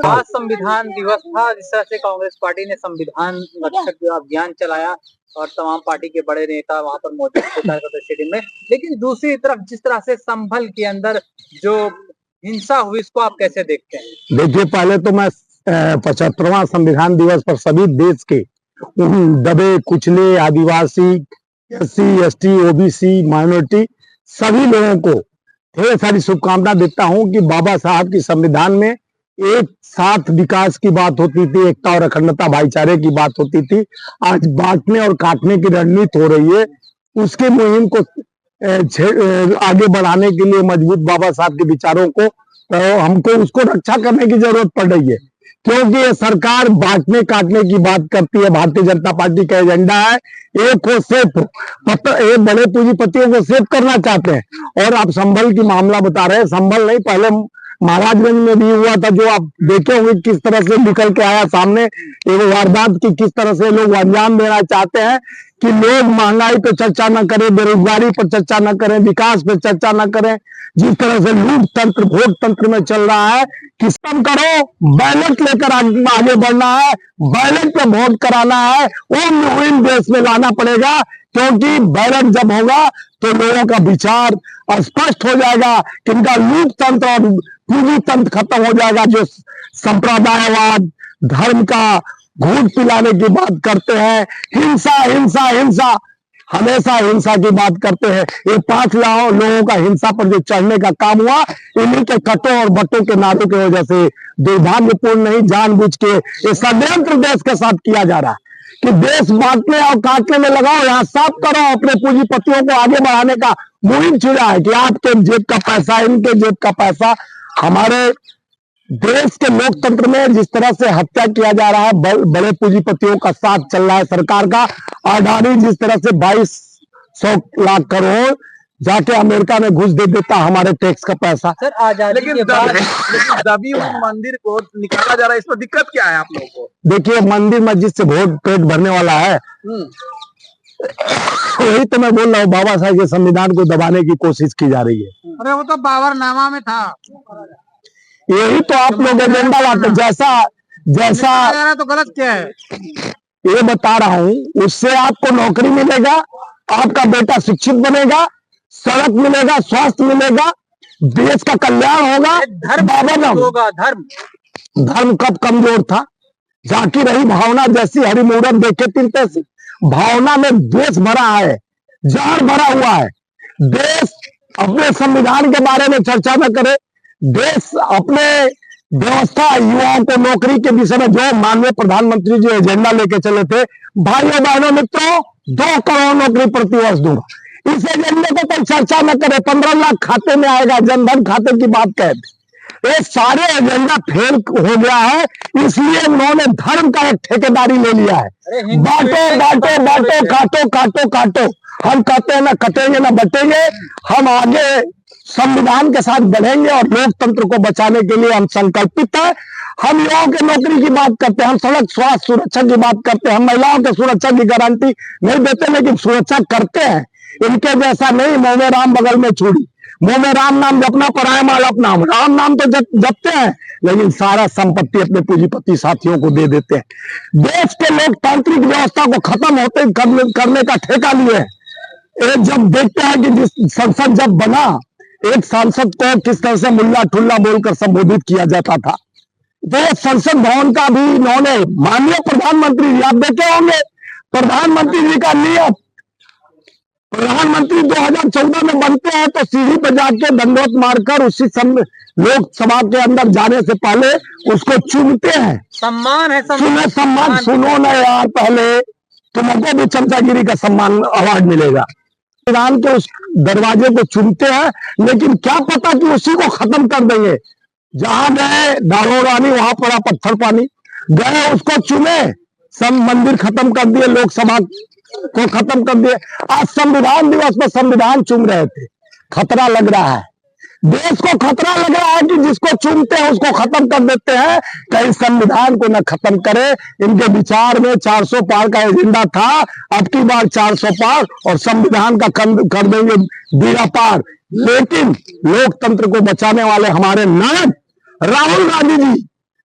आज संविधान दिवस था। जिस तरह से कांग्रेस पार्टी ने संविधान रक्षक अभियान चलाया और तमाम पार्टी के बड़े नेता वहां पर मौजूद थे कार्यकर्ता स्टेडियम में, लेकिन दूसरी तरफ जिस तरह से संभल के अंदर जो हिंसा हुई, इसको आप कैसे देखते हैं? देखिए, पहले तो मैं 75वां संविधान दिवस पर सभी देश के उन दबे कुचले आदिवासी, SC ST OBC माइनॉरिटी सभी लोगों को ढेर सारी शुभकामनाएं देता हूं कि बाबा साहब की संविधान में एक साथ विकास की बात होती थी, एकता और अखंडता भाईचारे की बात होती थी। आज बांटने और काटने की रणनीति हो रही है। उसके मुहिम को आगे बढ़ाने के लिए मजबूत बाबा साहब के विचारों को हमको उसको रक्षा करने की जरूरत पड़ रही है, क्योंकि ये सरकार बांटने काटने की बात करती है। भारतीय जनता पार्टी का एजेंडा है एक को सेफ, एक बड़े पूंजीपतियों को सेफ करना चाहते हैं। और आप संभल की मामला बता रहे हैं, संभल नहीं, पहले महाराजगंज में भी हुआ था, जो आप देखे होंगे किस तरह से निकल के आया सामने एक वारदात की, किस तरह से लोग अंजाम देना चाहते हैं कि लोग महंगाई पे चर्चा न करें, बेरोजगारी पर चर्चा न करें, विकास पे चर्चा न करें। जिस तरह से लूट तंत्र वोट तंत्र में चल रहा है कि सब करो, बैलेट लेकर आगे बढ़ना है, बैलेट पे वोट कराना है, वो मुहिम देश में लाना पड़ेगा। क्योंकि बैलेट जब होगा तो लोगों का विचार स्पष्ट हो जाएगा कि इनका लूट तंत्र और पूंजी तंत्र खत्म हो जाएगा। जो संप्रदायवाद, धर्म का घूट पिलाने की बात करते हैं, हिंसा हिंसा हिंसा, हमेशा हिंसा की बात करते हैं। ये 5 लाख लोगों का हिंसा पर जो चढ़ने का काम हुआ, इन्हीं के कटों और बटों के नारों की वजह से, दुर्भाग्यपूर्ण नहीं, जानबूझ के ये षड्यंत्र देश के साथ किया जा रहा है कि देश बांटने और काटने में लगाओ, यहाँ साफ करो। अपने पूंजीपतियों को आगे बढ़ाने का मुहिम छिड़ा है कि आपके जेब का पैसा, इनके जेब का पैसा। हमारे देश के लोकतंत्र में जिस तरह से हत्या किया जा रहा है, बड़े पूंजीपतियों का साथ चल रहा है सरकार का। अडानी जिस तरह से 2200 लाख करोड़ जाके अमेरिका में घुस दे देता हमारे टैक्स का पैसा। सर आजादी लेकिन के बाद दबी हुई मंदिर को निकाला जा रहा है, इसमें दिक्कत क्या है आप लोगों को? देखिए, मंदिर मस्जिद से वोट पेट भरने वाला है, वही तो मैं बोल रहा हूँ। बाबा साहब के संविधान को दबाने की कोशिश की जा रही है। अरे वो तो बाबरनामा में था, यही तो आप लोग एजेंडा लाते, जैसा तो गलत क्या है ये बता रहा हूँ। उससे आपको नौकरी मिलेगा, आपका बेटा शिक्षित बनेगा, सड़क मिलेगा, स्वास्थ्य मिलेगा, देश का कल्याण होगा। धर्म होगा। धर्म कब कमजोर था? जाकी रही भावना जैसी, हरि मुहूर्त देखे तीन तैसी। भावना में द्वेष भरा है, जहर भरा हुआ है। देश अपने संविधान के बारे में चर्चा न करे, देश अपने व्यवस्था, युवाओं को नौकरी के विषय में जो माननीय प्रधानमंत्री जी एजेंडा लेके चले थे, भाइयों बहनों मित्रों, 2 करोड़ नौकरी प्रति वर्ष दूंगा, इस एजेंडे को कोई चर्चा न करे। 15 लाख खाते में आएगा, जनधन खाते की बात कहते, ये सारे एजेंडा फेल हो गया है। इसलिए उन्होंने धर्म का एक ठेकेदारी ले लिया है। बांटो बांटो बांटो, काटो काटो काटो। हम कहते हैं ना कटेंगे ना बटेंगे, हम आगे संविधान के साथ बढ़ेंगे और लोकतंत्र को बचाने के लिए हम संकल्पित हैं। हम युवाओं के नौकरी की बात करते हैं, हम सड़क स्वास्थ्य सुरक्षा की बात करते हैं, हम महिलाओं के सुरक्षा की गारंटी नहीं देते, लेकिन सुरक्षा करते हैं। इनके जैसा नहीं, मुंह में राम बगल में छुरी, मुंह में राम नाम जपना, पराया माल अपना। राम नाम तो जपते हैं, लेकिन सारा संपत्ति अपने पूंजीपति साथियों को दे देते हैं। देश के लोकतांत्रिक व्यवस्था को खत्म होते करने का ठेका लिए। जब देखते हैं कि जिस संसद जब बना, एक सांसद को किस तरह से मुल्ला ठुल्ला बोलकर संबोधित किया जाता था, तो संसद भवन का भी इन्होंने, माननीय प्रधानमंत्री जी आप देखे होंगे, प्रधानमंत्री जी का नियत, प्रधानमंत्री 2014 में बनते हैं तो सीढ़ी पर जाके दंडवत मारकर उसी लोकसभा के अंदर जाने से पहले उसको चूमते हैं। सम्मान है, सम्मान सुनो ना यार, पहले तुमको भी चमचागिरी का सम्मान अवार्ड मिलेगा। संविधान के उस दरवाजे को चूमते हैं, लेकिन क्या पता कि उसी को खत्म कर देंगे। जहां गए दारो रानी, वहां पड़ा पत्थर पानी, गए उसको चुने, सब मंदिर खत्म कर दिए, लोकसभा को खत्म कर दिए। आज संविधान दिवस पर संविधान चूम रहे थे। खतरा लग रहा है, देश को खतरा लग रहा है कि जिसको चूमते हैं उसको खत्म कर देते हैं। कहीं संविधान को न खत्म करे। इनके विचार में 400 पार का एजेंडा था, अब की बार 400 पार और संविधान का कर देंगे बीड़ा पार। लेकिन लोकतंत्र को बचाने वाले हमारे नायक राहुल गांधी जी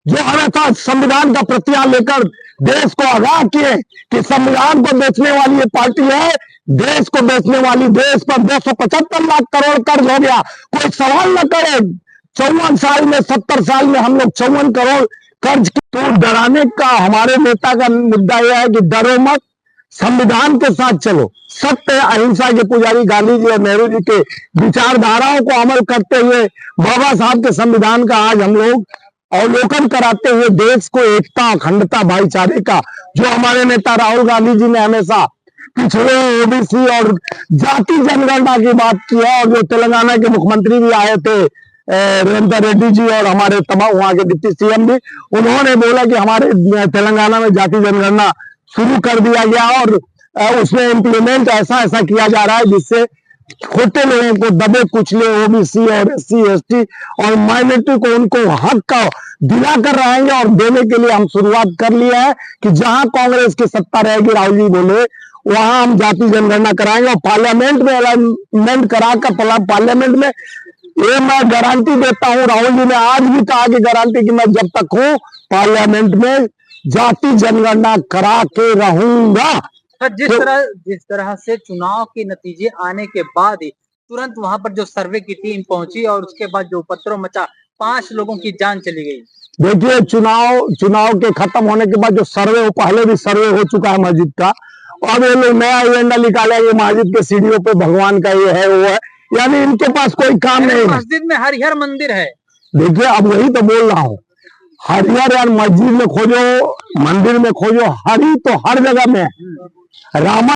जो हमेशा संविधान का प्रतिज्ञा लेकर देश को आगाह किए कि संविधान को बेचने वाली ये पार्टी है, देश को बेचने वाली, देश पर 275 लाख करोड़ कर्ज हो गया, कोई सवाल न करे। 54 साल में, 70 साल में हम लोग 54 करोड़ कर्ज की। तो डराने का हमारे नेता का मुद्दा यह है कि डरो मत, संविधान के साथ चलो। सत्य अहिंसा के पुजारी गांधी जी और नेहरू जी के विचारधाराओं को अमल करते हुए बाबा साहब के संविधान का आज हम लोग अवलोकन कराते हुए देश को एकता, अखंडता, भाईचारे का, जो हमारे नेता राहुल गांधी जी ने हमेशा पिछड़े, ओबीसी और जाति जनगणना की बात की है, और जो तेलंगाना के मुख्यमंत्री भी आए थे रेवंत रेड्डी जी और हमारे तमाम वहां के डिप्टी सीएम भी, उन्होंने बोला कि हमारे तेलंगाना में जाति जनगणना शुरू कर दिया गया और उसमें इम्प्लीमेंट ऐसा किया जा रहा है जिससे छोटे लोगों को, दबे कुचले ओबीसी और एससी एसटी और माइनॉरिटी को उनको हक का दिला कर रहेंगे। और देने के लिए हम शुरुआत कर लिया है कि जहां कांग्रेस की सत्ता रहेगी, राहुल जी बोले, वहां हम जाति जनगणना कराएंगे और पार्लियामेंट में अलाइनमेंट कराकर पार्लियामेंट में, ये मैं गारंटी देता हूं। राहुल जी ने आज भी कहा कि गारंटी कि मैं जब तक हूं पार्लियामेंट में जाति जनगणना करा के रहूंगा। जिस तरह से चुनाव के नतीजे आने के बाद ही तुरंत वहां पर जो सर्वे की टीम पहुंची और उसके बाद जो उपद्रव मचा, 5 लोगों की जान चली गई। देखिए, चुनाव के खत्म होने के बाद जो सर्वे हो, पहले भी सर्वे हो चुका है मस्जिद का, और ये लोग नया एजेंडा निकाले, ये मस्जिद के सीढ़ियों पे भगवान का ये है वो है, यानी इनके पास कोई काम नहीं है। मस्जिद में हरिहर मंदिर है। देखिए, अब वही तो बोल रहा हूँ, हरिहर यार मस्जिद में खोजो, मंदिर में खोजो, हरि तो हर जगह में है। रामा